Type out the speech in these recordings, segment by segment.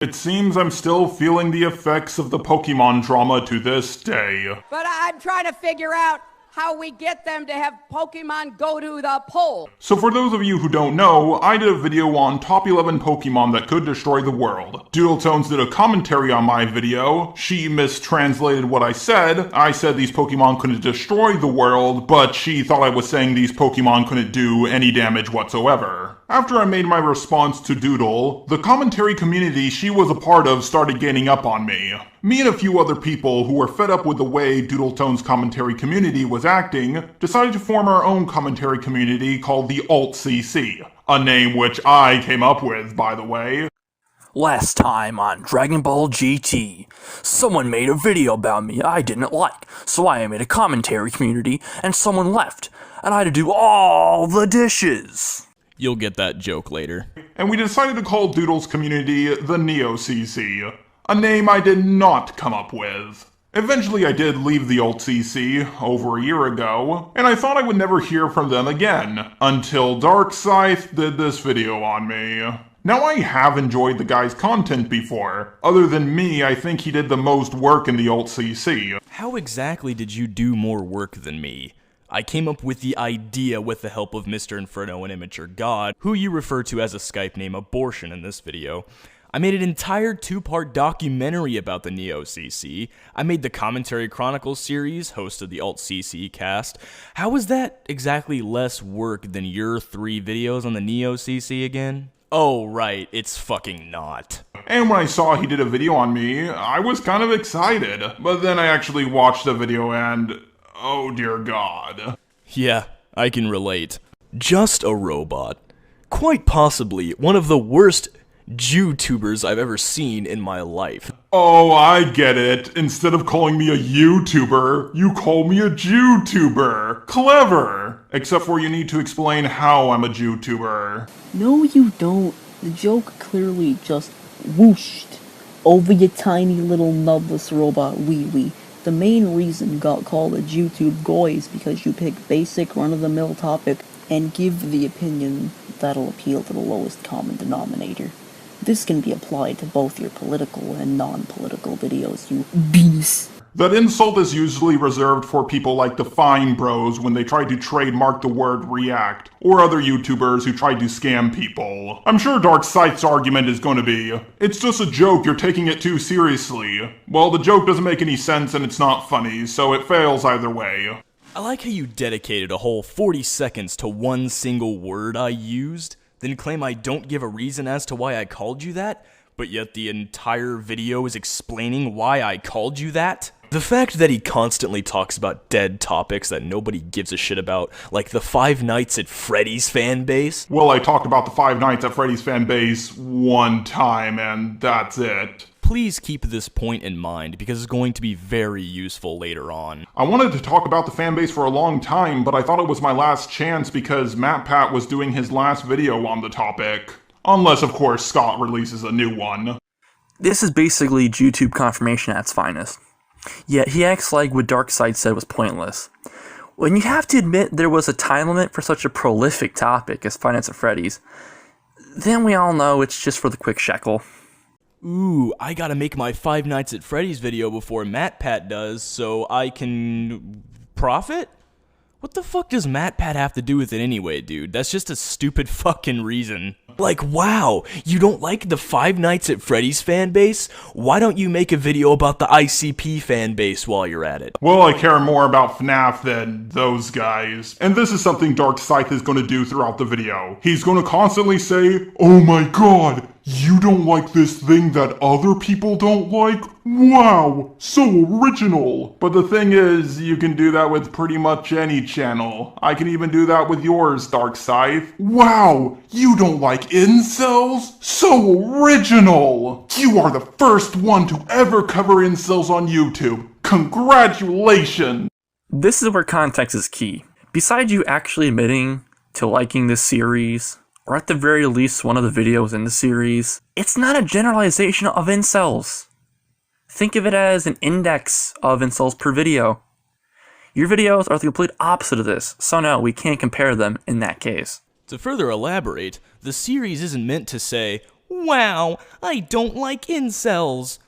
It seems I'm still feeling the effects of the Pokemon drama to this day. But I'm trying to figure out how we get them to have Pokemon go to the poll. So for those of you who don't know, I did a video on top 11 Pokemon that could destroy the world. Doodletones did a commentary on my video. She mistranslated what I said. I said these Pokemon couldn't destroy the world, but she thought I was saying these Pokemon couldn't do any damage whatsoever. After I made my response to Doodle, the commentary community she was a part of started gaining up on me. Me and a few other people who were fed up with the way Doodletone's commentary community was acting decided to form our own commentary community called the Alt-CC, a name which I came up with, by the way. Last time on Dragon Ball GT, someone made a video about me I didn't like, so I made a commentary community and someone left, and I had to do all the dishes. You'll get that joke later. And we decided to call Doodle's community the Neo-CC, a name I did not come up with. Eventually I did leave the Alt-CC over a year ago, and I thought I would never hear from them again, until DarkScythe did this video on me. Now I have enjoyed the guy's content before. Other than me, I think he did the most work in the Alt-CC. How exactly did you do more work than me? I came up with the idea with the help of Mr. Inferno and Immature God, who you refer to as a Skype name Abortion in this video. I made an entire 2-part documentary about the Neo-CC. I made the Commentary Chronicles series, hosted the Alt-CC cast. How is that exactly less work than your 3 videos on the Neo-CC again? Oh right, it's fucking not. And when I saw he did a video on me, I was kind of excited. But then I actually watched the video and... oh dear God. Yeah, I can relate. Just a robot. Quite possibly one of the worst YouTubers I've ever seen in my life. Oh, I get it. Instead of calling me a YouTuber, you call me a Jewtuber. Clever! Except for you need to explain how I'm a Jewtuber. No, you don't. The joke clearly just whooshed over your tiny little nubless robot wee-wee. The main reason got called a YouTube goy is because you pick basic run-of-the-mill topic and give the opinion that'll appeal to the lowest common denominator. This can be applied to both your political and non-political videos, you beast. That insult is usually reserved for people like the Fine Bros when they try to trademark the word react, or other YouTubers who try to scam people. I'm sure DarkScythe's argument is going to be, it's just a joke, you're taking it too seriously. Well, the joke doesn't make any sense and it's not funny, so it fails either way. I like how you dedicated a whole 40 seconds to one single word I used, then claim I don't give a reason as to why I called you that, but yet the entire video is explaining why I called you that? The fact that he constantly talks about dead topics that nobody gives a shit about, like the Five Nights at Freddy's fanbase. Well, I talked about the Five Nights at Freddy's fanbase one time, and that's it. Please keep this point in mind, because it's going to be very useful later on. I wanted to talk about the fanbase for a long time, but I thought it was my last chance because MatPat was doing his last video on the topic. Unless, of course, Scott releases a new one. This is basically YouTube confirmation at its finest. Yet he acts like what DarkScythe said was pointless. When you have to admit there was a time limit for such a prolific topic as Five Nights at Freddy's, then we all know it's just for the quick shekel. Ooh, I gotta make my Five Nights at Freddy's video before MatPat does, so I can... profit? What the fuck does MatPat have to do with it anyway, dude? That's just a stupid fucking reason. Like, wow, you don't like the Five Nights at Freddy's fanbase? Why don't you make a video about the ICP fanbase while you're at it? Well, I care more about FNAF than those guys. And this is something DarkScythe is going to do throughout the video. He's going to constantly say, oh my god, you don't like this thing that other people don't like? Wow, so original. But the thing is, you can do that with pretty much any channel. I can even do that with yours, DarkScythe. Wow, you don't like incels? So original! You are the first one to ever cover incels on YouTube. Congratulations! This is where context is key. Besides you actually admitting to liking this series, or at the very least one of the videos in the series, it's not a generalization of incels. Think of it as an index of incels per video. Your videos are the complete opposite of this, so no, we can't compare them in that case. To further elaborate, the series isn't meant to say, wow, I don't like incels.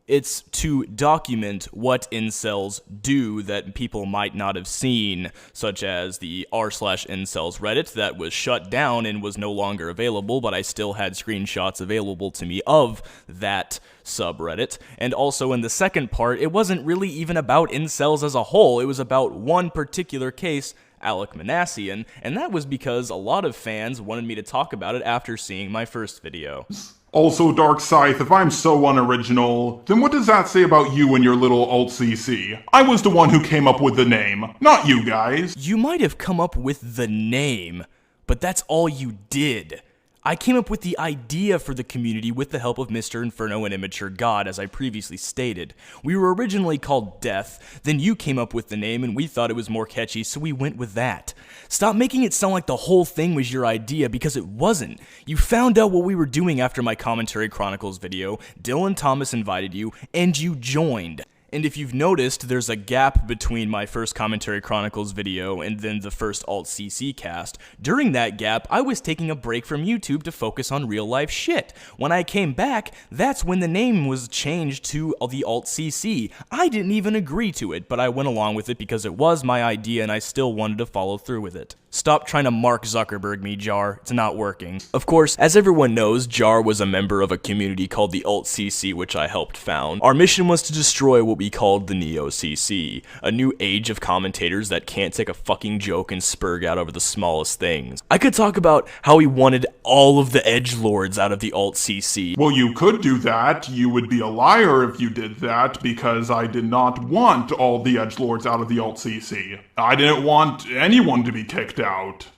It's to document what incels do that people might not have seen, such as the r/incels Reddit that was shut down and was no longer available, but I still had screenshots available to me of that subreddit. And also in the second part, it wasn't really even about incels as a whole, it was about one particular case, Alec Manassian, and that was because a lot of fans wanted me to talk about it after seeing my first video. Also, DarkScythe, if I'm so unoriginal, then what does that say about you and your little alt-CC? I was the one who came up with the name, not you guys. You might have come up with the name, but that's all you did. I came up with the idea for the community with the help of Mr. Inferno and Immature God, as I previously stated. We were originally called Death, then you came up with the name and we thought it was more catchy, so we went with that. Stop making it sound like the whole thing was your idea, because it wasn't. You found out what we were doing after my Commentary Chronicles video, Dylan Thomas invited you, and you joined. And if you've noticed, there's a gap between my first Commentary Chronicles video and then the first Alt-CC cast. During that gap, I was taking a break from YouTube to focus on real life shit. When I came back, that's when the name was changed to the Alt-CC. I didn't even agree to it, but I went along with it because it was my idea and I still wanted to follow through with it. Stop trying to Mark Zuckerberg me, Jar. It's not working. Of course, as everyone knows, Jar was a member of a community called the Alt-CC, which I helped found. Our mission was to destroy what we called the Neo-CC, a new age of commentators that can't take a fucking joke and spurg out over the smallest things. I could talk about how we wanted all of the edgelords out of the Alt-CC. Well, you could do that. You would be a liar if you did that, because I did not want all the edgelords out of the Alt-CC. I didn't want anyone to be kicked out.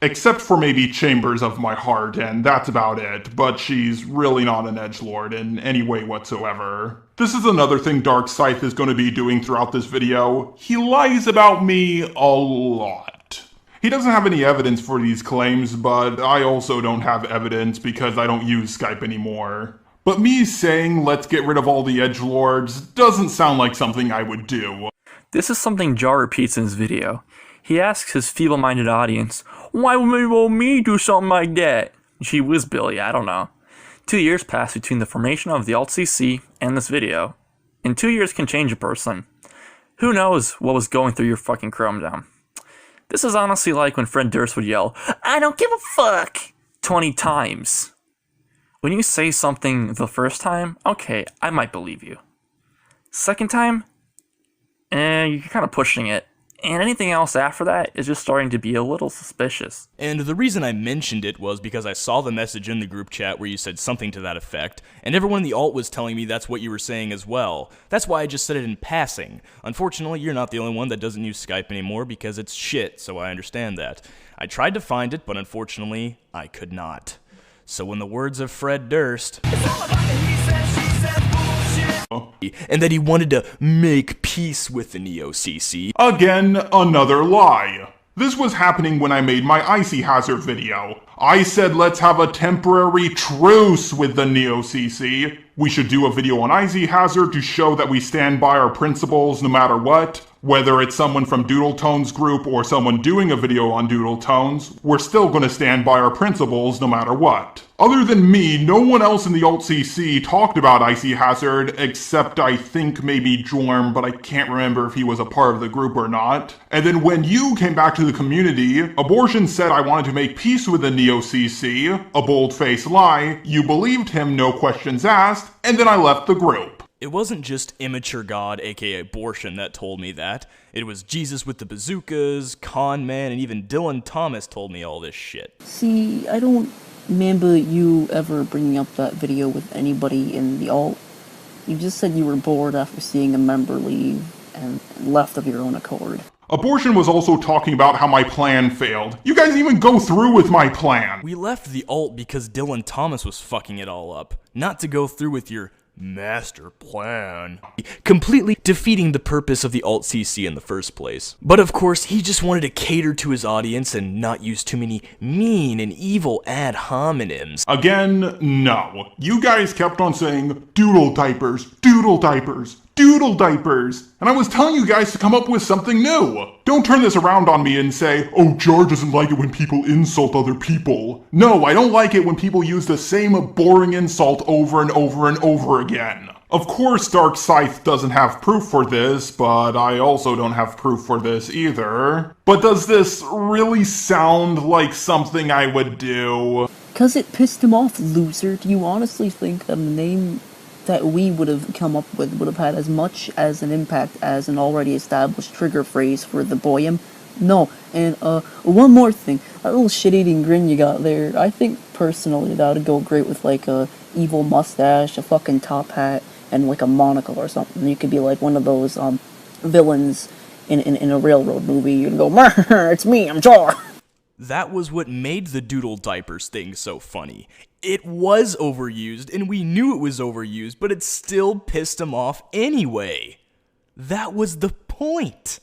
Except for maybe Chambers of my heart, and that's about it, but she's really not an edgelord in any way whatsoever. This is another thing DarkScythe is going to be doing throughout this video. He lies about me a lot. He doesn't have any evidence for these claims, but I also don't have evidence because I don't use Skype anymore. But me saying let's get rid of all the edgelords doesn't sound like something I would do. This is something Jar repeats in his video. He asks his feeble-minded audience, why would me do something like that? Gee whiz, Billy, I don't know. 2 years passed between the formation of the Alt-CC and this video. And 2 years can change a person. Who knows what was going through your fucking Chrome down. This is honestly like when Fred Durst would yell, I don't give a fuck, 20 times. When you say something the first time, okay, I might believe you. Second time, you're kind of pushing it. And anything else after that is just starting to be a little suspicious. And the reason I mentioned it was because I saw the message in the group chat where you said something to that effect, and everyone in the alt was telling me that's what you were saying as well. That's why I just said it in passing. Unfortunately, you're not the only one that doesn't use Skype anymore because it's shit, so I understand that. I tried to find it, but unfortunately, I could not. So in the words of Fred Durst, and that he wanted to make peace with the Neo-CC. Again, another lie. This was happening when I made my Icy Hazard video. I said let's have a temporary truce with the Neo-CC. We should do a video on Icy Hazard to show that we stand by our principles no matter what. Whether it's someone from Doodletones group or someone doing a video on Doodletones, we're still going to stand by our principles no matter what. Other than me, no one else in the Alt-CC talked about Icy Hazard, except I think maybe Jorm, but I can't remember if he was a part of the group or not. And then when you came back to the community, Abortion said I wanted to make peace with the Neo-CC, a bold-faced lie, you believed him, no questions asked, and then I left the group. It wasn't just Immature God, aka Abortion, that told me that. It was Jesus with the bazookas, Con Man, and even Dylan Thomas told me all this shit. See, I don't remember you ever bringing up that video with anybody in the alt. You just said you were bored after seeing a member leave and left of your own accord. Abortion was also talking about how my plan failed. You guys even go through with my plan. We left the alt because Dylan Thomas was fucking it all up, not to go through with your master plan, completely defeating the purpose of the Alt-CC in the first place. But of course, he just wanted to cater to his audience and not use too many mean and evil ad hominems. Again, no. You guys kept on saying, doodle diapers, doodle diapers, Doodle diapers. And I was telling you guys to come up with something new. Don't turn this around on me and say, oh, Jar doesn't like it when people insult other people. No, I don't like it when people use the same boring insult over and over and over again. Of course, DarkScythe doesn't have proof for this, but I also don't have proof for this either. But does this really sound like something I would do? 'Cause it pissed him off, loser. Do you honestly think that the name that we would have come up with would have had as much as an impact as an already established trigger phrase for the boyum? No. And one more thing, that little shit-eating grin you got there, I think personally that would go great with like a evil mustache, a fucking top hat, and like a monocle or something. You could be like one of those villains in a railroad movie. You'd go, it's me, I'm Jar. That was what made the doodle diapers thing so funny. It was overused, and we knew it was overused, but it still pissed him off anyway. That was the point.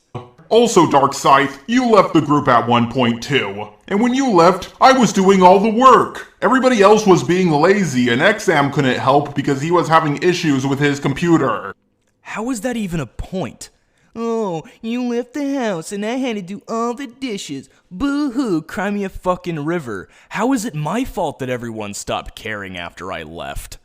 Also, DarkScythe, you left the group at one point too. And when you left, I was doing all the work. Everybody else was being lazy, and Exam couldn't help because he was having issues with his computer. How is that even a point? Oh, you left the house and I had to do all the dishes. Boo-hoo, cry me a fucking river. How is it my fault that everyone stopped caring after I left?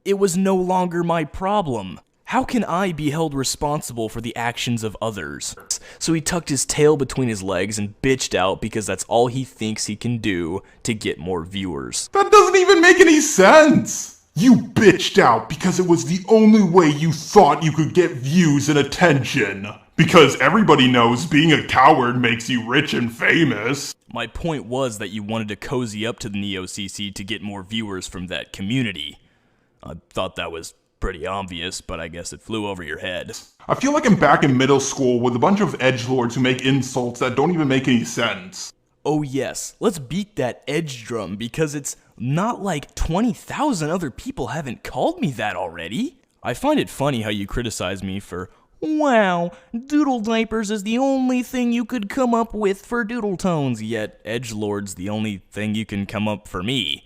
It was no longer my problem. How can I be held responsible for the actions of others? So he tucked his tail between his legs and bitched out because that's all he thinks he can do to get more viewers. That doesn't even make any sense! You bitched out because it was the only way you thought you could get views and attention. Because everybody knows being a coward makes you rich and famous. My point was that you wanted to cozy up to the Neo-CC to get more viewers from that community. I thought that was pretty obvious, but I guess it flew over your head. I feel like I'm back in middle school with a bunch of edgelords who make insults that don't even make any sense. Oh yes, let's beat that edge drum because it's not like 20,000 other people haven't called me that already. I find it funny how you criticize me for, wow, doodle diapers is the only thing you could come up with for doodle tones, yet edgelord's the only thing you can come up for me.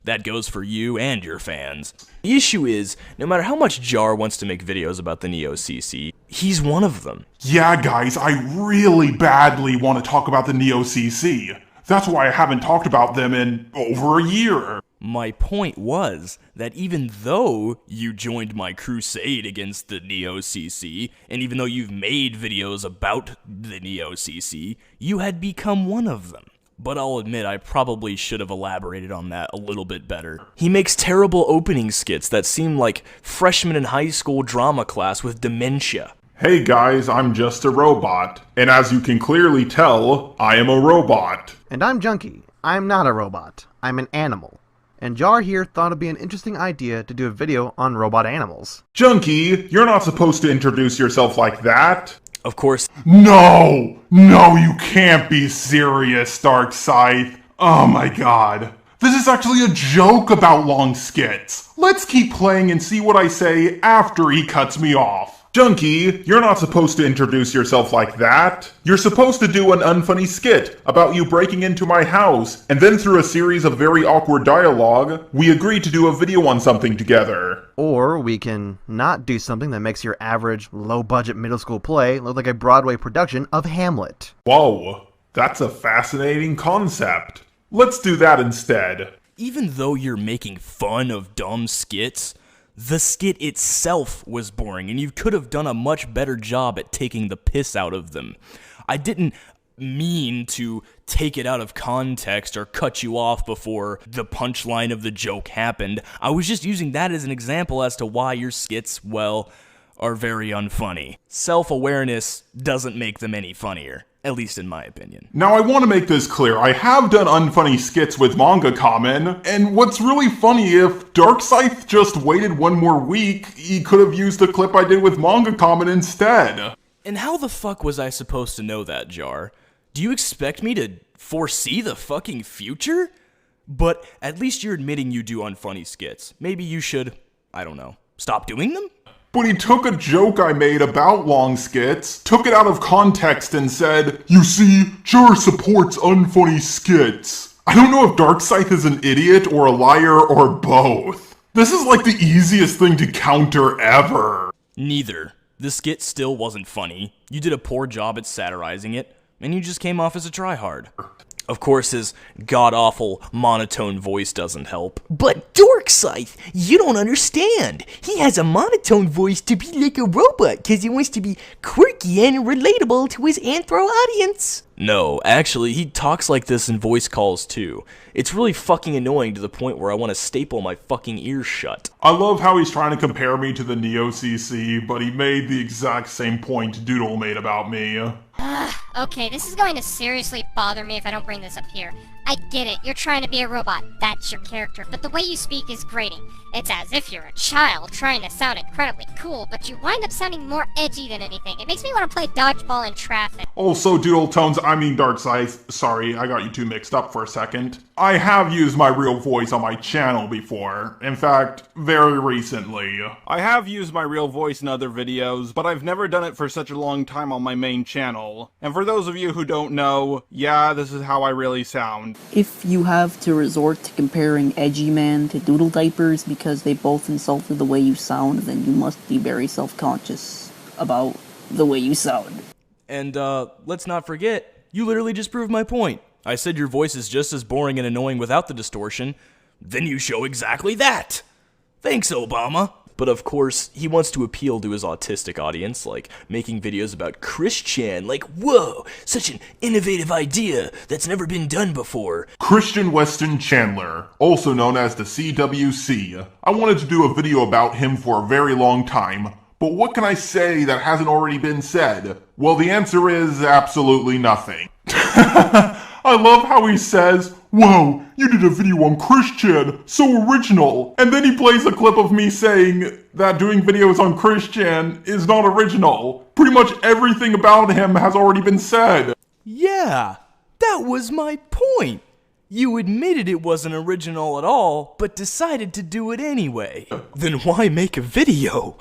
That goes for you and your fans. The issue is, no matter how much Jar wants to make videos about the Neo-CC, he's one of them. Yeah, guys, I really badly want to talk about the Neo-CC. That's why I haven't talked about them in over a year. My point was that even though you joined my crusade against the Neo-CC, and even though you've made videos about the Neo-CC, you had become one of them. But I'll admit I probably should have elaborated on that a little bit better. He makes terrible opening skits that seem like freshmen in high school drama class with dementia. Hey guys, I'm just a robot. And as you can clearly tell, I am a robot. And I'm Junkie. I'm not a robot. I'm an animal. And Jar here thought it'd be an interesting idea to do a video on robot animals. Junkie, you're not supposed to introduce yourself like that. Of course. No, you can't be serious, DarkScythe. Oh my god. This is actually a joke about long skits. Let's keep playing and see what I say after he cuts me off. Junkie, you're not supposed to introduce yourself like that. You're supposed to do an unfunny skit about you breaking into my house, and then through a series of very awkward dialogue, we agree to do a video on something together. Or we can not do something that makes your average, low-budget middle school play look like a Broadway production of Hamlet. Whoa, that's a fascinating concept. Let's do that instead. Even though you're making fun of dumb skits, the skit itself was boring, and you could have done a much better job at taking the piss out of them. I didn't mean to take it out of context or cut you off before the punchline of the joke happened. I was just using that as an example as to why your skits, well, are very unfunny. Self-awareness doesn't make them any funnier. At least in my opinion. Now I want to make this clear, I have done unfunny skits with Manga Common, and what's really funny, if DarkScythe just waited one more week, he could have used the clip I did with Manga Common instead. And how the fuck was I supposed to know that, Jar? Do you expect me to foresee the fucking future? But at least you're admitting you do unfunny skits. Maybe you should, I don't know, stop doing them? But he took a joke I made about long skits, took it out of context and said, you see, Jar supports unfunny skits. I don't know if DarkScythe is an idiot or a liar or both. This is like the easiest thing to counter ever. Neither. The skit still wasn't funny, you did a poor job at satirizing it, and you just came off as a tryhard. Of course, his god-awful, monotone voice doesn't help. But DarkScythe, you don't understand. He has a monotone voice to be like a robot because he wants to be quirky and relatable to his anthro audience. No, actually, he talks like this in voice calls too. It's really fucking annoying to the point where I want to staple my fucking ears shut. I love how he's trying to compare me to the Neo-CC, but he made the exact same point Doodle made about me. Okay, this is going to seriously bother me if I don't bring this up here. I get it, you're trying to be a robot, that's your character, but the way you speak is grating. It's as if you're a child trying to sound incredibly cool, but you wind up sounding more edgy than anything. It makes me want to play dodgeball in traffic. Also, Doodle Tones, I mean DarkScythe. Sorry, I got you two mixed up for a second. I have used my real voice on my channel before. In fact, very recently. I have used my real voice in other videos, but I've never done it for such a long time on my main channel. And for those of you who don't know, yeah, this is how I really sound. If you have to resort to comparing Edgy Man to Doodle Diapers because they both insulted the way you sound, then you must be very self-conscious about the way you sound. And, let's not forget, you literally just proved my point. I said your voice is just as boring and annoying without the distortion. Then you show exactly that. Thanks, Obama. But of course, he wants to appeal to his autistic audience, like making videos about Christian, like, whoa, such an innovative idea that's never been done before. Christian Weston Chandler, also known as the CWC. I wanted to do a video about him for a very long time, but what can I say that hasn't already been said? Well, the answer is absolutely nothing. I love how he says, "Whoa, you did a video on Christian, so original." And then he plays a clip of me saying that doing videos on Christian is not original. Pretty much everything about him has already been said. Yeah, that was my point. You admitted it wasn't original at all, but decided to do it anyway. Then why make a video?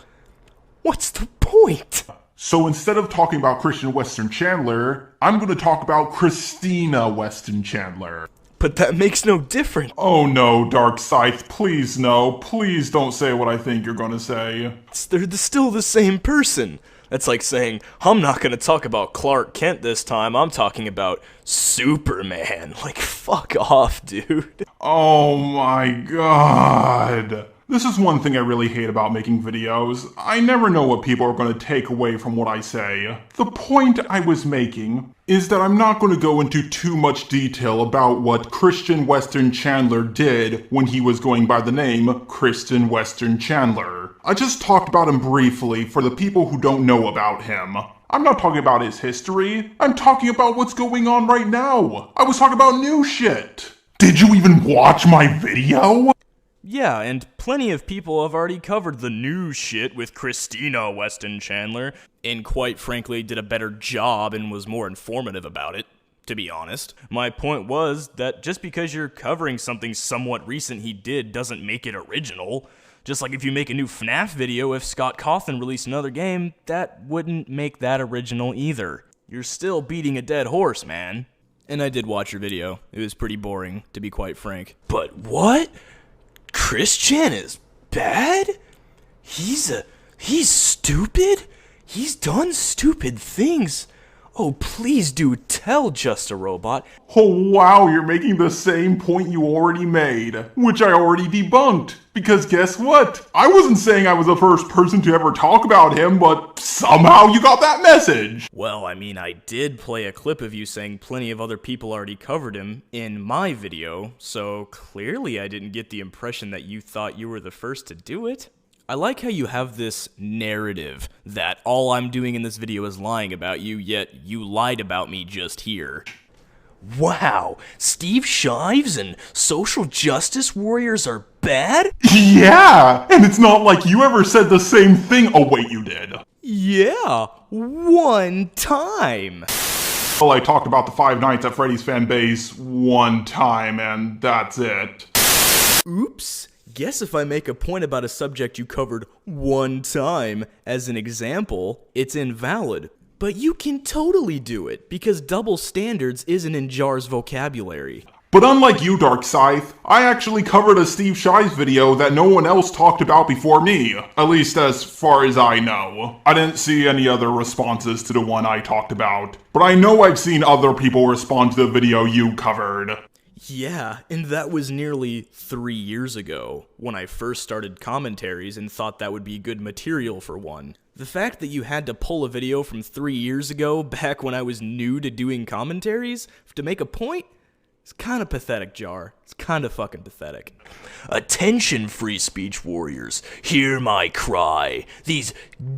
What's the point? So instead of talking about Christian Weston Chandler, I'm going to talk about Christina Weston Chandler. But that makes no difference. Oh no, DarkScythe, please no. Please don't say what I think you're going to say. They're still the same person. That's like saying, I'm not going to talk about Clark Kent this time, I'm talking about Superman. Like, fuck off, dude. Oh my god. This is one thing I really hate about making videos. I never know what people are going to take away from what I say. The point I was making is that I'm not going to go into too much detail about what Christian Weston Chandler did when he was going by the name Christian Weston Chandler. I just talked about him briefly for the people who don't know about him. I'm not talking about his history. I'm talking about what's going on right now. I was talking about new shit. Did you even watch my video? Yeah, and plenty of people have already covered the new shit with Christina Weston Chandler, and quite frankly did a better job and was more informative about it, to be honest. My point was that just because you're covering something somewhat recent he did doesn't make it original. Just like if you make a new FNAF video, if Scott Cawthon released another game, that wouldn't make that original either. You're still beating a dead horse, man. And I did watch your video. It was pretty boring, to be quite frank. But what? Christian is bad? He's stupid? He's done stupid things. Oh, please do tell Just a Robot. Oh wow, you're making the same point you already made, which I already debunked. Because guess what? I wasn't saying I was the first person to ever talk about him, but somehow you got that message. Well, I mean, I did play a clip of you saying plenty of other people already covered him in my video, so clearly I didn't get the impression that you thought you were the first to do it. I like how you have this narrative that all I'm doing in this video is lying about you, yet you lied about me just here. Wow, Steve Shives and social justice warriors are bad? Yeah, and it's not like you ever said the same thing. Oh wait, you did. Yeah, one time. Well, I talked about the Five Nights at Freddy's fan base one time, and that's it. Oops. Guess if I make a point about a subject you covered one time as an example, it's invalid. But you can totally do it, because double standards isn't in Jar's vocabulary. But unlike you, DarkScythe, I actually covered a Steve Shives video that no one else talked about before me, at least as far as I know. I didn't see any other responses to the one I talked about, but I know I've seen other people respond to the video you covered. Yeah, and that was nearly 3 years ago, when I first started Commentaries and thought that would be good material for one. The fact that you had to pull a video from 3 years ago, back when I was new to doing Commentaries, to make a point? It's kinda pathetic, Jar. It's kinda fucking pathetic. Attention, free speech warriors. Hear my cry. These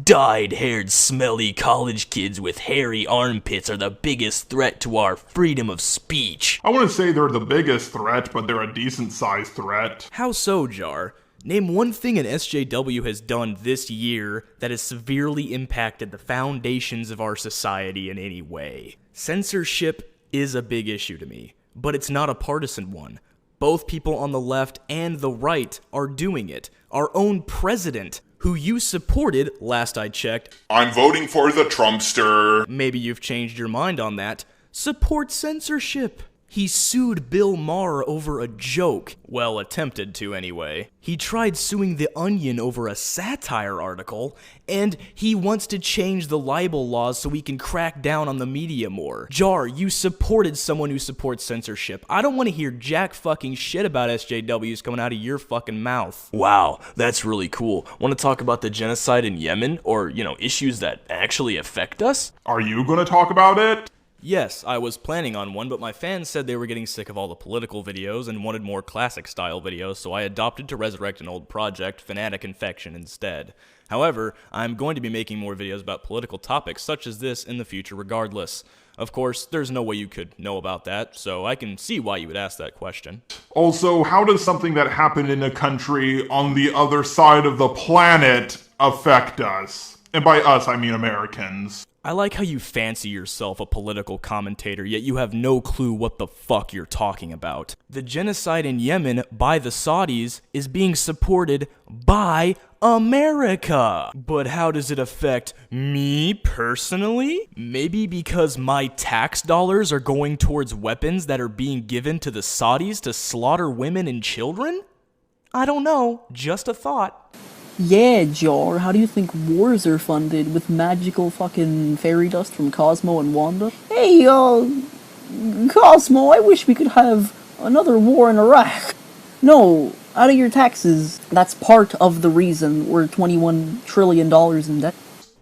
dyed-haired, smelly college kids with hairy armpits are the biggest threat to our freedom of speech. I wouldn't say they're the biggest threat, but they're a decent-sized threat. How so, Jar? Name one thing an SJW has done this year that has severely impacted the foundations of our society in any way. Censorship is a big issue to me, but it's not a partisan one. Both people on the left and the right are doing it. Our own president, who you supported, last I checked. I'm voting for the Trumpster. Maybe you've changed your mind on that. Support censorship. He sued Bill Maher over a joke. Well, attempted to anyway. He tried suing The Onion over a satire article, and he wants to change the libel laws so we can crack down on the media more. Jar, you supported someone who supports censorship. I don't want to hear jack fucking shit about SJWs coming out of your fucking mouth. Wow, that's really cool. Want to talk about the genocide in Yemen? Or, issues that actually affect us? Are you gonna talk about it? Yes, I was planning on one, but my fans said they were getting sick of all the political videos and wanted more classic-style videos, so I adopted to resurrect an old project, Fanatic Infection, instead. However, I'm going to be making more videos about political topics such as this in the future regardless. Of course, there's no way you could know about that, so I can see why you would ask that question. Also, how does something that happened in a country on the other side of the planet affect us? And by us, I mean Americans. I like how you fancy yourself a political commentator, yet you have no clue what the fuck you're talking about. The genocide in Yemen by the Saudis is being supported by America. But how does it affect me personally? Maybe because my tax dollars are going towards weapons that are being given to the Saudis to slaughter women and children? I don't know, just a thought. Yeah, Jar, how do you think wars are funded? With magical fucking fairy dust from Cosmo and Wanda? Hey, Cosmo, I wish we could have another war in Iraq. No, out of your taxes. That's part of the reason we're $21 trillion in debt.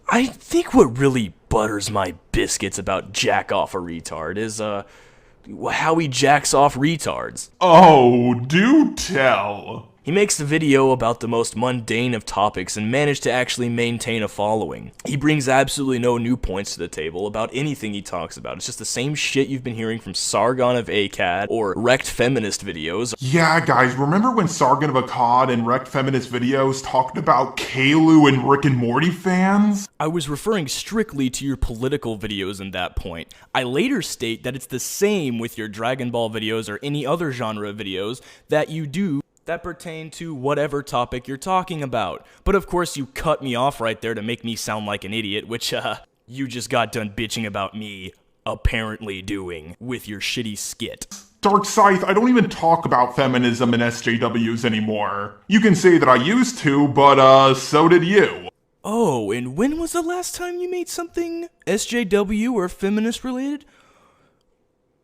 I think what really butters my biscuits about jack off a retard is, how he jacks off retards. Oh, do tell. He makes a video about the most mundane of topics and managed to actually maintain a following. He brings absolutely no new points to the table about anything he talks about. It's just the same shit you've been hearing from Sargon of Akkad or Wrecked Feminist videos. Yeah, guys, remember when Sargon of Akkad and Wrecked Feminist videos talked about Kalu and Rick and Morty fans? I was referring strictly to your political videos in that point. I later state that it's the same with your Dragon Ball videos or any other genre of videos that you do that pertain to whatever topic you're talking about. But of course you cut me off right there to make me sound like an idiot, which, you just got done bitching about me apparently doing with your shitty skit. DarkScythe, I don't even talk about feminism and SJWs anymore. You can say that I used to, but, so did you. Oh, and when was the last time you made something SJW or feminist related?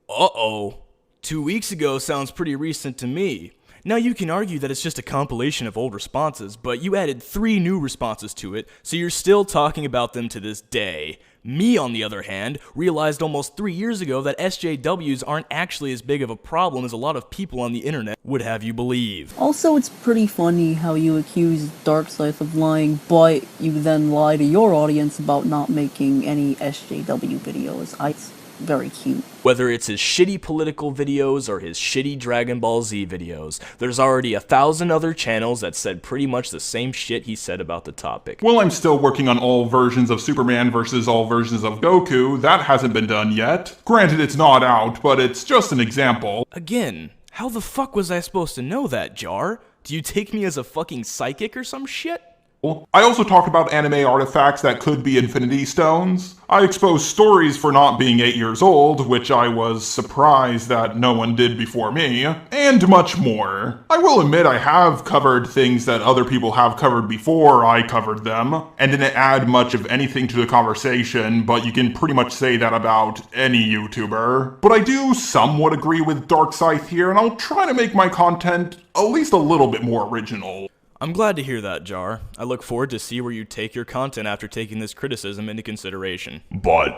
Uh-oh. 2 weeks ago sounds pretty recent to me. Now you can argue that it's just a compilation of old responses, but you added 3 new responses to it, so you're still talking about them to this day. Me, on the other hand, realized almost 3 years ago that SJWs aren't actually as big of a problem as a lot of people on the internet would have you believe. Also, it's pretty funny how you accuse DarkScythe of lying, but you then lie to your audience about not making any SJW videos. It's very cute. Whether it's his shitty political videos or his shitty Dragon Ball Z videos, there's already 1,000 other channels that said pretty much the same shit he said about the topic. Well, I'm still working on all versions of Superman versus all versions of Goku. That hasn't been done yet. Granted, it's not out, but it's just an example. Again, how the fuck was I supposed to know that, Jar? Do you take me as a fucking psychic or some shit? I also talked about anime artifacts that could be Infinity Stones. I exposed stories for not being 8 years old, which I was surprised that no one did before me, and much more. I will admit I have covered things that other people have covered before I covered them, and didn't add much of anything to the conversation, but you can pretty much say that about any YouTuber. But I do somewhat agree with DarkScythe here, and I'll try to make my content at least a little bit more original. I'm glad to hear that, Jar. I look forward to see where you take your content after taking this criticism into consideration. But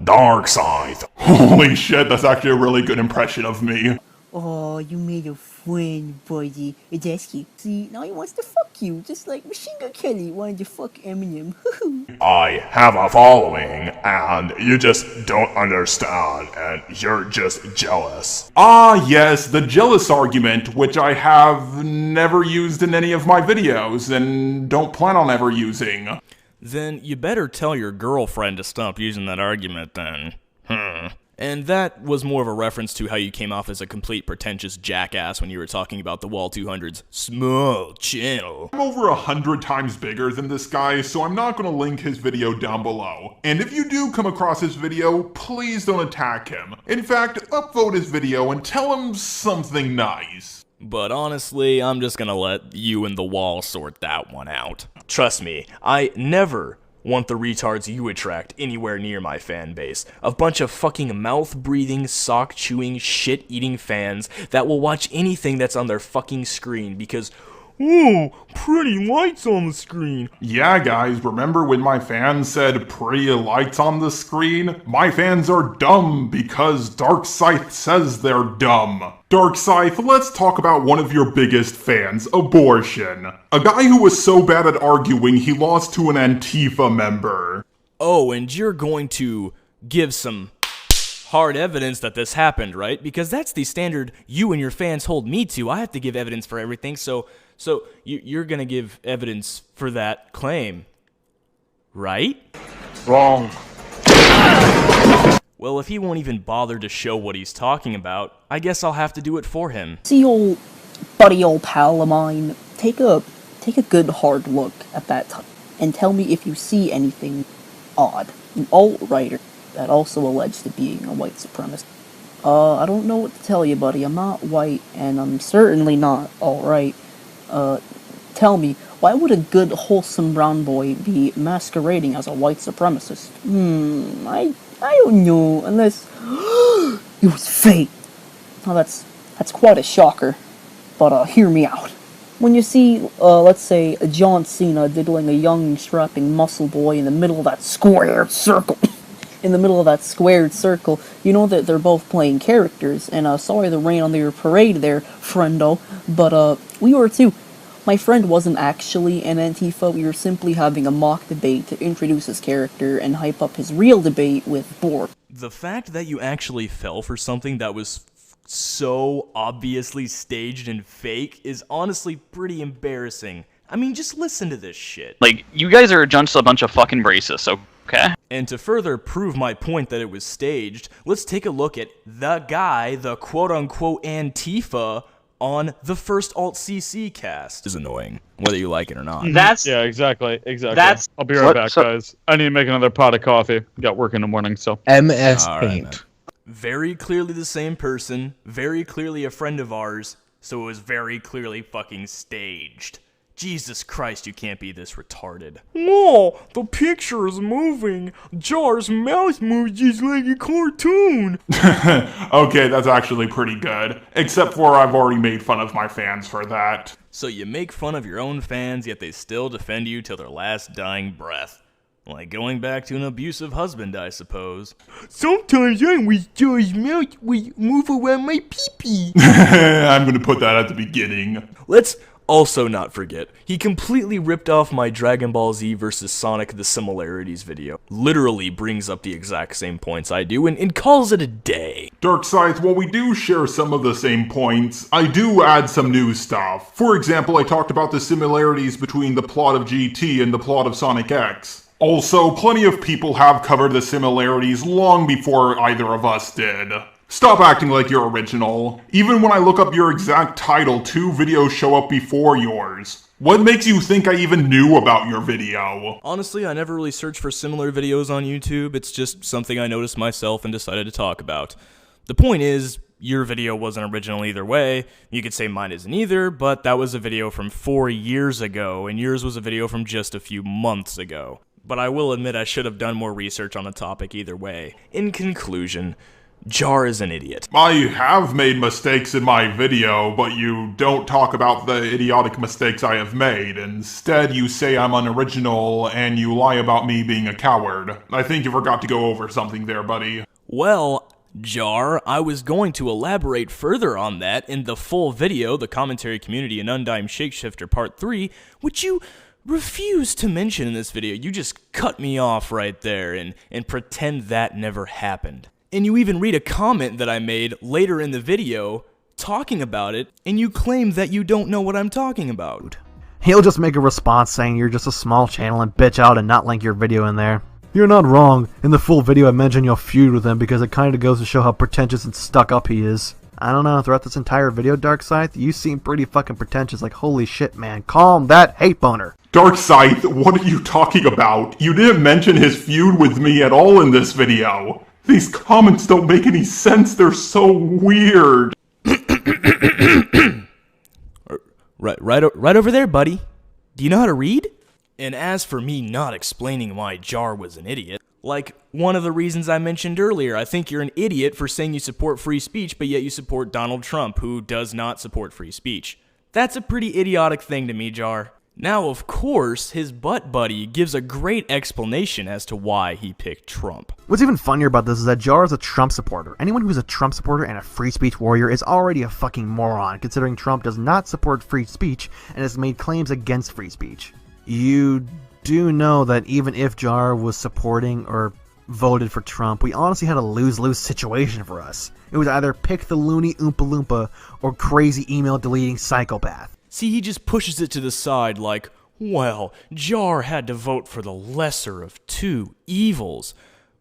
DarkScythe. Holy shit, that's actually a really good impression of me. Oh, you made a friend, buddy. That's cute. See, now he wants to fuck you, just like Machine Gun Kelly wanted to fuck Eminem. I have a following, and you just don't understand, and you're just jealous. Ah, yes, the jealous argument, which I have never used in any of my videos, and don't plan on ever using. Then you better tell your girlfriend to stop using that argument then. And that was more of a reference to how you came off as a complete pretentious jackass when you were talking about the Wall 200's small channel. I'm over 100 times bigger than this guy, so I'm not going to link his video down below. And if you do come across his video, please don't attack him. In fact, upvote his video and tell him something nice. But honestly, I'm just gonna let you and the Wall sort that one out. Trust me, I never want the retards you attract anywhere near my fan base. A bunch of fucking mouth-breathing, sock-chewing, shit-eating fans that will watch anything that's on their fucking screen because, oh, pretty lights on the screen. Yeah, guys, remember when my fans said pretty lights on the screen? My fans are dumb because DarkScythe says they're dumb. DarkScythe, let's talk about one of your biggest fans, abortion. A guy who was so bad at arguing he lost to an Antifa member. Oh, and you're going to give some hard evidence that this happened, right? Because that's the standard you and your fans hold me to. I have to give evidence for everything, so you're gonna give evidence for that claim, right? Wrong. Well, if he won't even bother to show what he's talking about, I guess I'll have to do it for him. See, old buddy, old pal of mine, take a good hard look at that time and tell me if you see anything odd. An alt-writer that also alleged to being a white supremacist. I don't know what to tell you, buddy. I'm not white, and I'm certainly not alt-right. Tell me, why would a good, wholesome brown boy be masquerading as a white supremacist? I don't know, unless it was fake. Now that's quite a shocker, but hear me out. When you see, let's say, a John Cena diddling a young, strapping muscle boy in the middle of that squared circle, you know that they're both playing characters, and sorry to rain on your parade there, friendo, but we were too. My friend wasn't actually an Antifa, we were simply having a mock debate to introduce his character and hype up his real debate with Borg. The fact that you actually fell for something that was so obviously staged and fake is honestly pretty embarrassing. I mean, just listen to this shit. Like, you guys are just a bunch of fucking racists, okay? And to further prove my point that it was staged, let's take a look at the guy, the quote-unquote Antifa, on the first Alt-CC cast. Is annoying, whether you like it or not. Yeah, exactly. I'll be right back, guys. I need to make another pot of coffee. Got work in the morning, so. MS Paint. Very clearly the same person, very clearly a friend of ours, so it was very clearly fucking staged. Jesus Christ, you can't be this retarded. Whoa, the picture is moving. Jar's mouth moves just like a cartoon. Okay, that's actually pretty good. Except for I've already made fun of my fans for that. So you make fun of your own fans, yet they still defend you till their last dying breath. Like going back to an abusive husband, I suppose. Sometimes I wish Jar's mouth would move around my pee-pee. I'm gonna put that at the beginning. Let's also not forget, he completely ripped off my Dragon Ball Z vs. Sonic The Similarities video. Literally brings up the exact same points I do and calls it a day. DarkScythe, while we do share some of the same points, I do add some new stuff. For example, I talked about the similarities between the plot of GT and the plot of Sonic X. Also, plenty of people have covered the similarities long before either of us did. Stop acting like you're original. Even when I look up your exact title, 2 videos show up before yours. What makes you think I even knew about your video? Honestly, I never really searched for similar videos on YouTube. It's just something I noticed myself and decided to talk about. The point is, your video wasn't original either way. You could say mine isn't either, but that was a video from 4 years ago, and yours was a video from just a few months ago. But I will admit I should have done more research on the topic either way. In conclusion, Jar is an idiot. I have made mistakes in my video, but you don't talk about the idiotic mistakes I have made. Instead, you say I'm unoriginal, and you lie about me being a coward. I think you forgot to go over something there, buddy. Well, Jar, I was going to elaborate further on that in the full video, The Commentary Community and Undyme Shapeshifter Part 3, which you refuse to mention in this video. You just cut me off right there and pretend that never happened. And you even read a comment that I made later in the video talking about it, and you claim that you don't know what I'm talking about. He'll just make a response saying you're just a small channel and bitch out and not link your video in there. You're not wrong. In the full video I mentioned your feud with him because it kinda goes to show how pretentious and stuck up he is. I don't know, throughout this entire video, DarkScythe, you seem pretty fucking pretentious, like holy shit man, calm that hate boner. DarkScythe, what are you talking about? You didn't mention his feud with me at all in this video. These comments don't make any sense, they're so weird. Right over there, buddy. Do you know how to read? And as for me not explaining why Jar was an idiot, like one of the reasons I mentioned earlier, I think you're an idiot for saying you support free speech, but yet you support Donald Trump, who does not support free speech. That's a pretty idiotic thing to me, Jar. Now, of course, his butt buddy gives a great explanation as to why he picked Trump. What's even funnier about this is that Jar is a Trump supporter. Anyone who's a Trump supporter and a free speech warrior is already a fucking moron, considering Trump does not support free speech and has made claims against free speech. You do know that even if Jar was supporting or voted for Trump, we honestly had a lose-lose situation for us. It was either pick the loony Oompa Loompa or crazy email-deleting psychopath. See, he just pushes it to the side like, well, Jar had to vote for the lesser of two evils.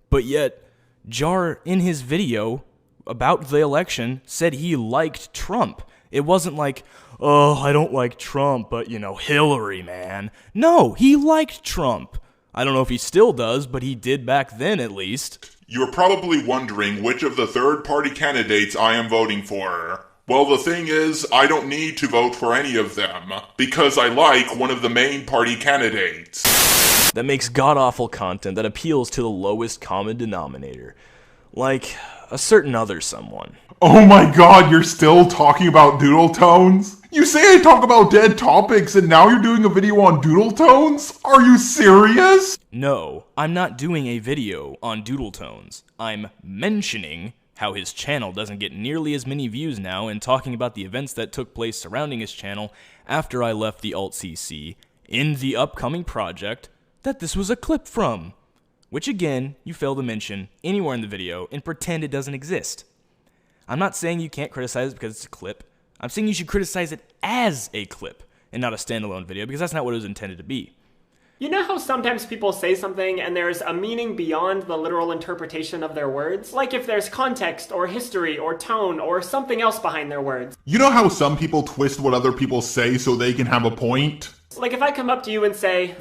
But yet, Jar, in his video about the election, said he liked Trump. It wasn't like, oh, I don't like Trump, but, you know, Hillary, man. No, he liked Trump. I don't know if he still does, but he did back then, at least. You're probably wondering which of the third-party candidates I am voting for. Well, the thing is, I don't need to vote for any of them, because I like one of the main party candidates. That makes god-awful content that appeals to the lowest common denominator. Like a certain other someone. Oh my god, you're still talking about doodle tones? You say I talk about dead topics and now you're doing a video on doodle tones? Are you serious? No, I'm not doing a video on doodle tones. I'm mentioning how his channel doesn't get nearly as many views now and talking about the events that took place surrounding his channel after I left the Alt-CC in the upcoming project that this was a clip from. Which again, you fail to mention anywhere in the video and pretend it doesn't exist. I'm not saying you can't criticize it because it's a clip. I'm saying you should criticize it as a clip and not a standalone video because that's not what it was intended to be. You know how sometimes people say something and there's a meaning beyond the literal interpretation of their words? Like if there's context or history or tone or something else behind their words. You know how some people twist what other people say so they can have a point? Like if I come up to you and say,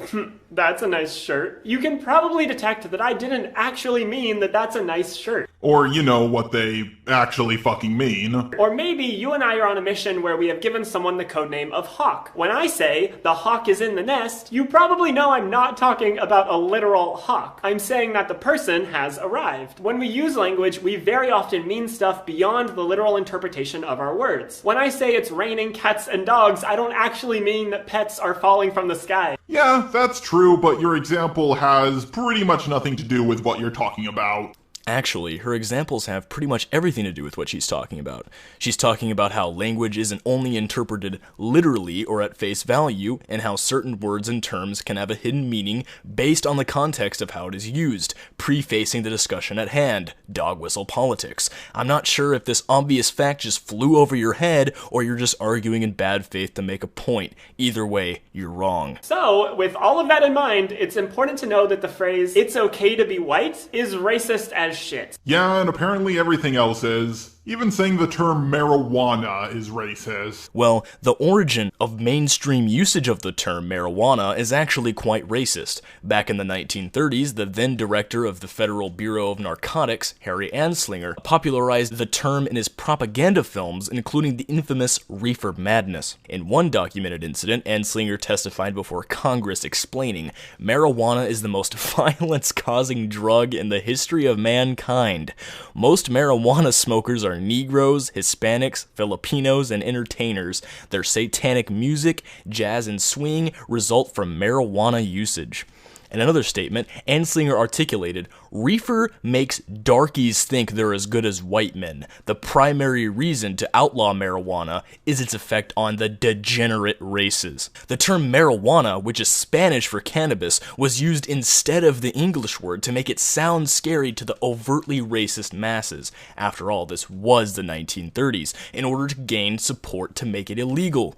that's a nice shirt, you can probably detect that I didn't actually mean that that's a nice shirt. Or you know what they actually fucking mean. Or maybe you and I are on a mission where we have given someone the codename of Hawk. When I say, the hawk is in the nest, you probably know I'm not talking about a literal hawk. I'm saying that the person has arrived. When we use language, we very often mean stuff beyond the literal interpretation of our words. When I say it's raining cats and dogs, I don't actually mean that pets are falling from the sky. Yeah, that's true, but your example has pretty much nothing to do with what you're talking about. Actually, her examples have pretty much everything to do with what she's talking about. She's talking about how language isn't only interpreted literally or at face value, and how certain words and terms can have a hidden meaning based on the context of how it is used, prefacing the discussion at hand, dog whistle politics. I'm not sure if this obvious fact just flew over your head, or you're just arguing in bad faith to make a point. Either way, you're wrong. So, with all of that in mind, it's important to know that the phrase, "it's okay to be white," is racist as shit. Yeah, and apparently everything else is. Even saying the term marijuana is racist. Well, the origin of mainstream usage of the term marijuana is actually quite racist. Back in the 1930s, the then director of the Federal Bureau of Narcotics, Harry Anslinger, popularized the term in his propaganda films, including the infamous Reefer Madness. In one documented incident, Anslinger testified before Congress explaining, "Marijuana is the most violence-causing drug in the history of mankind. Most marijuana smokers are Negroes, Hispanics, Filipinos, and entertainers. Their satanic music, jazz, and swing result from marijuana usage." In another statement, Anslinger articulated, "Reefer makes darkies think they're as good as white men. The primary reason to outlaw marijuana is its effect on the degenerate races." The term marijuana, which is Spanish for cannabis, was used instead of the English word to make it sound scary to the overtly racist masses. After all, this was the 1930s, in order to gain support to make it illegal.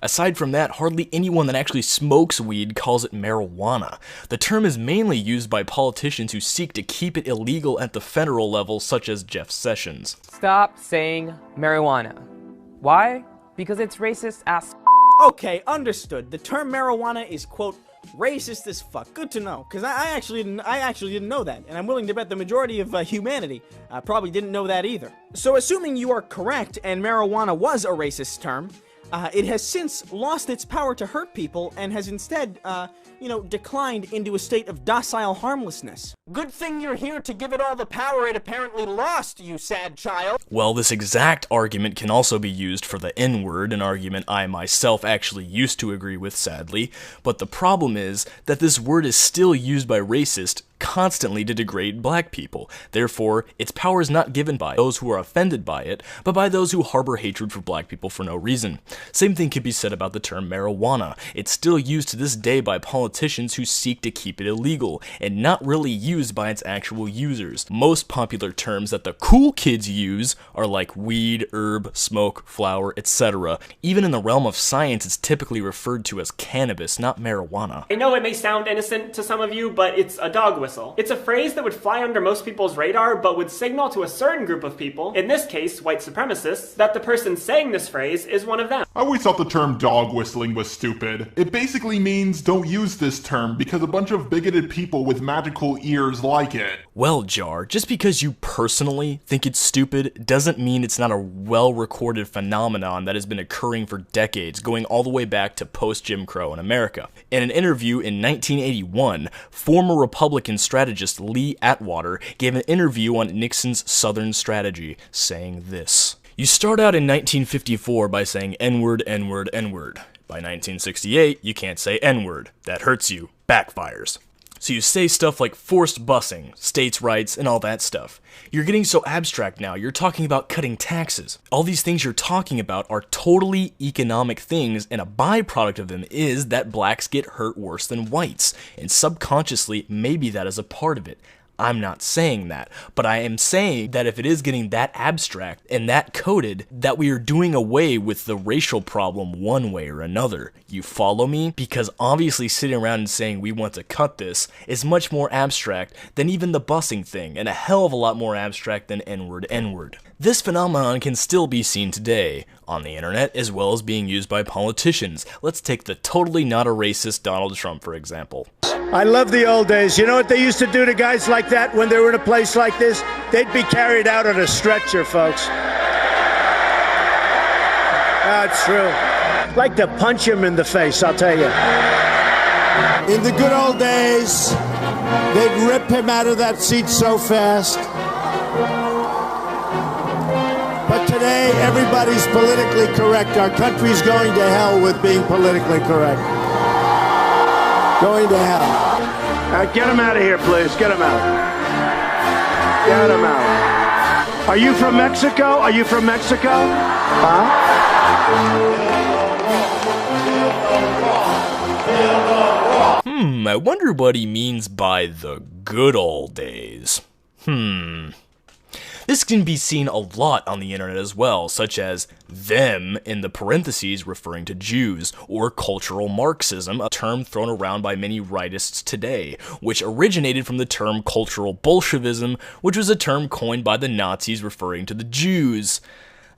Aside from that, hardly anyone that actually smokes weed calls it marijuana. The term is mainly used by politicians who seek to keep it illegal at the federal level, such as Jeff Sessions. Stop saying marijuana. Why? Because it's racist as Okay, understood. The term marijuana is, quote, racist as fuck. Good to know, because I actually didn't know that, and I'm willing to bet the majority of humanity probably didn't know that either. So assuming you are correct and marijuana was a racist term, it has since lost its power to hurt people and has instead, declined into a state of docile harmlessness. Good thing you're here to give it all the power it apparently lost, you sad child. Well, this exact argument can also be used for the N-word, an argument I myself actually used to agree with, sadly, but the problem is that this word is still used by racists constantly to degrade black people. Therefore, its power is not given by those who are offended by it, but by those who harbor hatred for black people for no reason. Same thing can be said about the term marijuana. It's still used to this day by politicians who seek to keep it illegal, and not really used by its actual users. Most popular terms that the cool kids use are like weed, herb, smoke, flower, etc. Even in the realm of science, it's typically referred to as cannabis, not marijuana. I know it may sound innocent to some of you, but it's a dog whistle. It's a phrase that would fly under most people's radar, but would signal to a certain group of people, in this case, white supremacists, that the person saying this phrase is one of them. I always thought the term dog whistling was stupid. It basically means don't use this term because a bunch of bigoted people with magical ears like it. Well, Jar, just because you personally think it's stupid doesn't mean it's not a well-recorded phenomenon that has been occurring for decades, going all the way back to post-Jim Crow in America. In an interview in 1981, former Republican strategist Lee Atwater gave an interview on Nixon's Southern strategy, saying this: "You start out in 1954 by saying N-word, N-word, N-word. By 1968, you can't say N-word. That hurts you. Backfires. So you say stuff like forced busing, states' rights, and all that stuff. You're getting so abstract now, you're talking about cutting taxes. All these things you're talking about are totally economic things, and a byproduct of them is that blacks get hurt worse than whites, and subconsciously, maybe that is a part of it. I'm not saying that, but I am saying that if it is getting that abstract and that coded, that we are doing away with the racial problem one way or another. You follow me? Because obviously sitting around and saying we want to cut this is much more abstract than even the busing thing, and a hell of a lot more abstract than N-word, N-word. This phenomenon can still be seen today, on the internet, as well as being used by politicians. Let's take the totally not a racist Donald Trump, for example. I love the old days. You know what they used to do to guys like that when they were in a place like this? They'd be carried out on a stretcher, folks. That's true. I'd like to punch him in the face, I'll tell you. In the good old days, they'd rip him out of that seat so fast. But today, everybody's politically correct. Our country's going to hell with being politically correct. Going to hell. Get him out of here, please. Get him out. Get him out. Are you from Mexico? Are you from Mexico? Huh? I wonder what he means by the good old days. This can be seen a lot on the internet as well, such as them in the parentheses referring to Jews, or cultural Marxism, a term thrown around by many rightists today, which originated from the term cultural Bolshevism, which was a term coined by the Nazis referring to the Jews.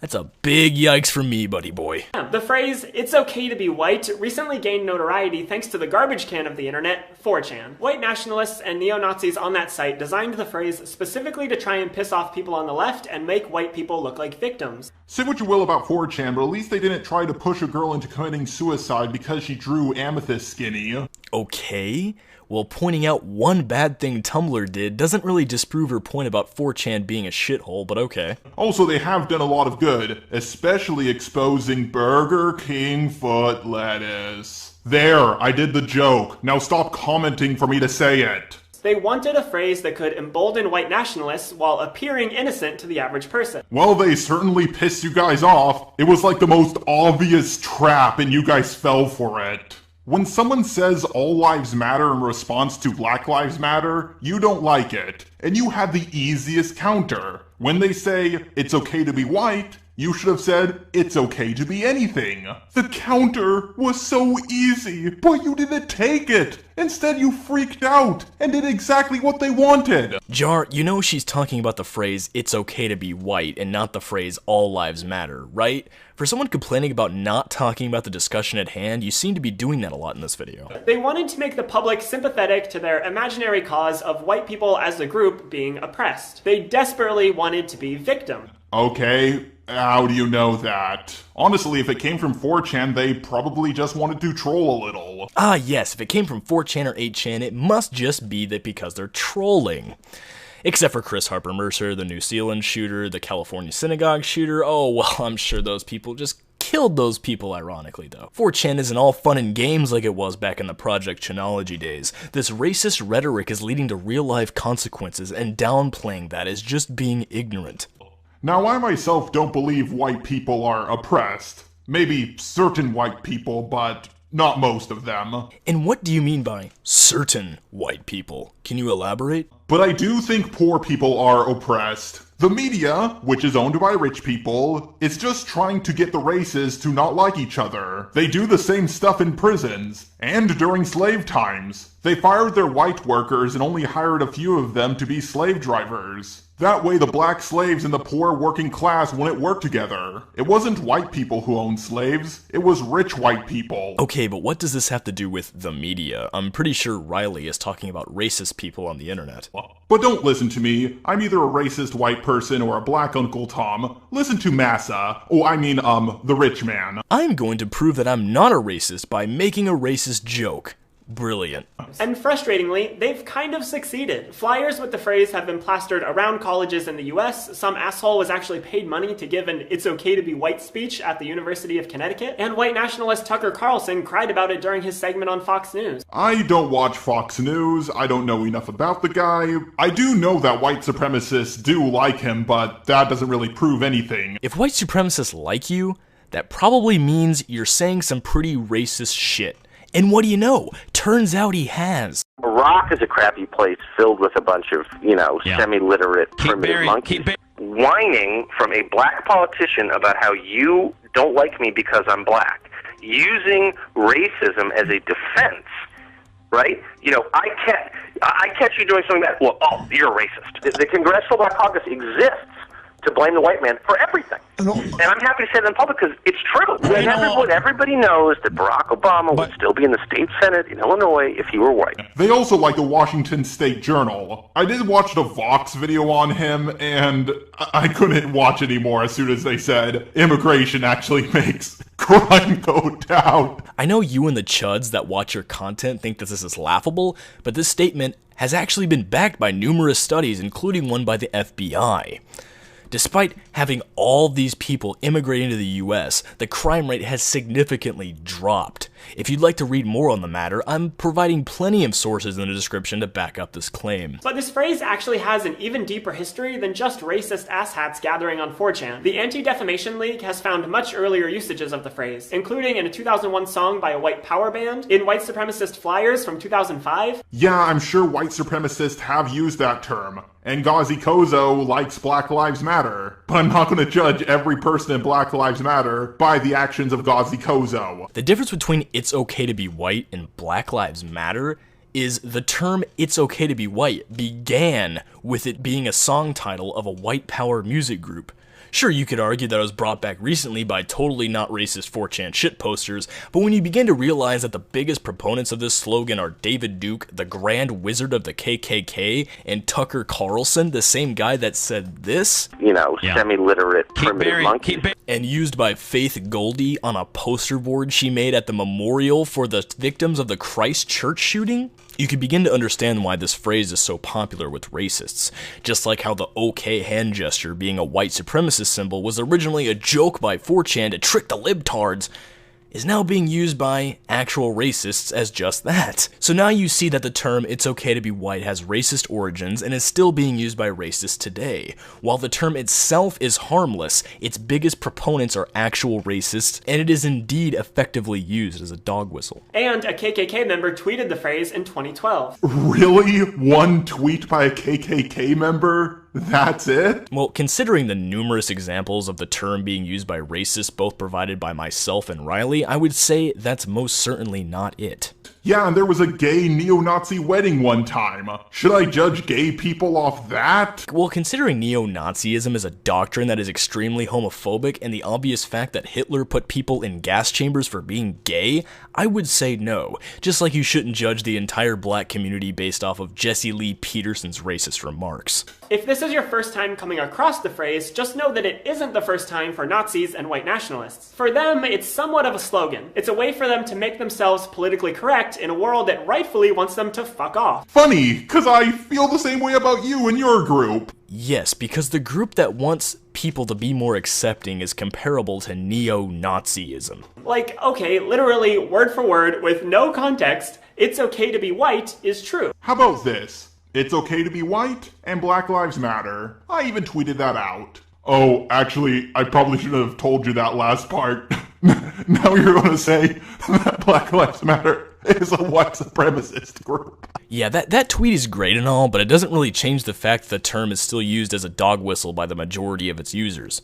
That's a big yikes for me, buddy boy. The phrase, "it's okay to be white," recently gained notoriety thanks to the garbage can of the internet, 4chan. White nationalists and neo-Nazis on that site designed the phrase specifically to try and piss off people on the left and make white people look like victims. Say what you will about 4chan, but at least they didn't try to push a girl into committing suicide because she drew amethyst skinny. Okay, well, pointing out one bad thing Tumblr did doesn't really disprove her point about 4chan being a shithole, but okay. Also, they have done a lot of good, especially exposing Burger King foot lettuce. There, I did the joke. Now stop commenting for me to say it. They wanted a phrase that could embolden white nationalists while appearing innocent to the average person. Well, they certainly pissed you guys off. It was like the most obvious trap and you guys fell for it. When someone says all lives matter in response to Black Lives Matter, you don't like it, and you have the easiest counter. When they say, it's okay to be white, you should have said, it's okay to be anything. The counter was so easy, but you didn't take it. Instead, you freaked out and did exactly what they wanted. Jar, you know she's talking about the phrase, it's okay to be white, and not the phrase, all lives matter, right? For someone complaining about not talking about the discussion at hand, you seem to be doing that a lot in this video. They wanted to make the public sympathetic to their imaginary cause of white people as a group being oppressed. They desperately wanted to be victim. Okay, how do you know that? Honestly, if it came from 4chan, they probably just wanted to troll a little. Ah yes, if it came from 4chan or 8chan, it must just be that because they're trolling. Except for Chris Harper Mercer, the New Zealand shooter, the California synagogue shooter. Oh, well, I'm sure those people just killed those people, ironically, though. 4chan isn't all fun and games like it was back in the Project Chinology days. This racist rhetoric is leading to real-life consequences, and downplaying that is just being ignorant. Now, I myself don't believe white people are oppressed. Maybe certain white people, but not most of them. And what do you mean by certain white people? Can you elaborate? But I do think poor people are oppressed. The media, which is owned by rich people, is just trying to get the races to not like each other. They do the same stuff in prisons, and during slave times. They fired their white workers and only hired a few of them to be slave drivers. That way the black slaves and the poor working class wouldn't work together. It wasn't white people who owned slaves, it was rich white people. Okay, but what does this have to do with the media? I'm pretty sure Riley is talking about racist people on the internet. But don't listen to me. I'm either a racist white person or a black Uncle Tom. Listen to Massa. Oh, I mean, the rich man. I'm going to prove that I'm not a racist by making a racist joke. Brilliant. And frustratingly, they've kind of succeeded. Flyers with the phrase have been plastered around colleges in the US. Some asshole was actually paid money to give an "it's okay to be white" speech at the University of Connecticut. And white nationalist Tucker Carlson cried about it during his segment on Fox News. I don't watch Fox News. I don't know enough about the guy. I do know that white supremacists do like him, but that doesn't really prove anything. If white supremacists like you, that probably means you're saying some pretty racist shit. And what do you know? Turns out he has. Iraq is a crappy place filled with a bunch of, semi-literate primitive monkeys. Whining from a black politician about how you don't like me because I'm black. Using racism as a defense, right? I catch you doing something bad. Well, you're a racist. The Congressional Black Caucus exists to blame the white man for everything. And I'm happy to say that in public because it's true. And everybody knows that Barack Obama would still be in the state senate in Illinois if he were white. They also like the Washington State Journal. I did watch the Vox video on him, and I couldn't watch anymore as soon as they said immigration actually makes crime go down. I know you and the chuds that watch your content think that this is laughable, but this statement has actually been backed by numerous studies, including one by the FBI. Despite having all these people immigrating to the US, the crime rate has significantly dropped. If you'd like to read more on the matter, I'm providing plenty of sources in the description to back up this claim. But this phrase actually has an even deeper history than just racist asshats gathering on 4chan. The Anti-Defamation League has found much earlier usages of the phrase, including in a 2001 song by a white power band, in white supremacist flyers from 2005. Yeah, I'm sure white supremacists have used that term. And Gazi Kozo likes Black Lives Matter. But I'm not going to judge every person in Black Lives Matter by the actions of Gazi Kozo. The difference between It's Okay to Be White and Black Lives Matter is the term It's Okay to Be White began with it being a song title of a white power music group. Sure, you could argue that it was brought back recently by totally not racist 4chan shitposters, but when you begin to realize that the biggest proponents of this slogan are David Duke, the Grand Wizard of the KKK, and Tucker Carlson, the same guy that said this, semi-literate primitive monkey, and used by Faith Goldie on a poster board she made at the memorial for the victims of the Christchurch shooting, you can begin to understand why this phrase is so popular with racists. Just like how the OK hand gesture being a white supremacist symbol was originally a joke by 4chan to trick the libtards, is now being used by actual racists as just that. So now you see that the term It's Okay to Be White has racist origins and is still being used by racists today. While the term itself is harmless, its biggest proponents are actual racists, and it is indeed effectively used as a dog whistle. And a KKK member tweeted the phrase in 2012. Really? One tweet by a KKK member? That's it? Well, considering the numerous examples of the term being used by racists, both provided by myself and Riley, I would say that's most certainly not it. Yeah, and there was a gay neo-Nazi wedding one time. Should I judge gay people off that? Well, considering neo-Nazism is a doctrine that is extremely homophobic and the obvious fact that Hitler put people in gas chambers for being gay, I would say no. Just like you shouldn't judge the entire black community based off of Jesse Lee Peterson's racist remarks. If this is your first time coming across the phrase, just know that it isn't the first time for Nazis and white nationalists. For them, it's somewhat of a slogan. It's a way for them to make themselves politically correct in a world that rightfully wants them to fuck off. Funny, because I feel the same way about you and your group. Yes, because the group that wants people to be more accepting is comparable to neo-Nazism. Like, okay, literally, word for word, with no context, It's Okay to Be White is true. How about this? It's okay to be white, and Black Lives Matter. I even tweeted that out. Oh, actually, I probably should have told you that last part. Now you're going to say that Black Lives Matter is a white supremacist group. Yeah, that tweet is great and all, but it doesn't really change the fact that the term is still used as a dog whistle by the majority of its users.